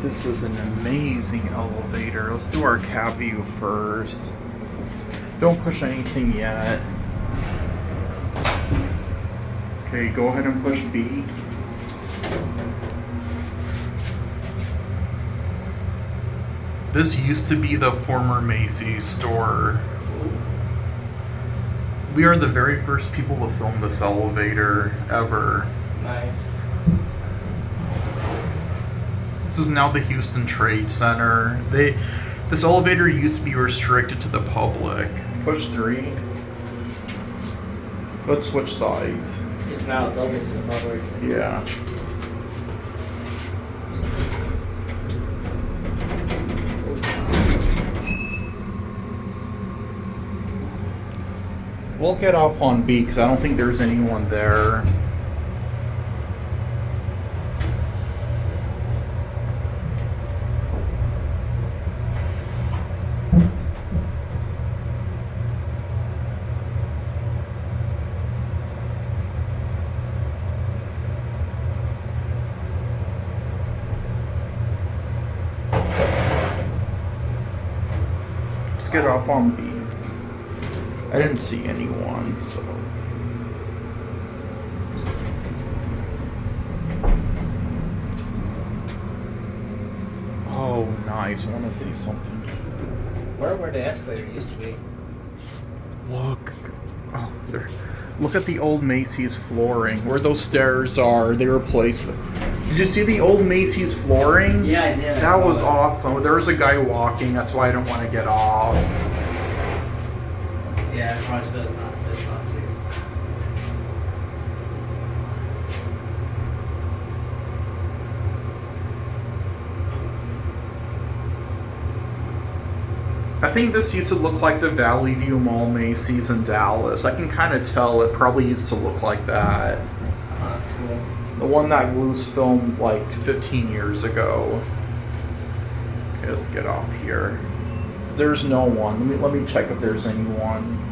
This is an amazing elevator. Let's do our cab view first. Don't push anything yet. Okay, go ahead and push B. This used to be the former Macy store. We are the very first people to film this elevator ever. Nice. This is now the Houston Trade Center. This elevator used to be restricted to the public. Push 3. Let's switch sides. Just now it's open to the public. Yeah. We'll get off on B because I don't think there's anyone there. Let's get off on B. I didn't see anyone, so. Oh, nice. I want to see something. Where the escalator used to be. Look. Oh, there. Look at the old Macy's flooring. Where those stairs are, they replaced them. Did you see the old Macy's flooring? Yeah, I did. That was awesome. There was a guy walking. That's why I don't want to get off. Yeah, probably better not. This not too. I think this used to look like the Valley View Mall Macy's in Dallas. I can kind of tell it probably used to look like that. Oh, that's cool. The one that Blues filmed like 15 years ago. Okay, let's get off here. There's no one. Let me check if there's anyone.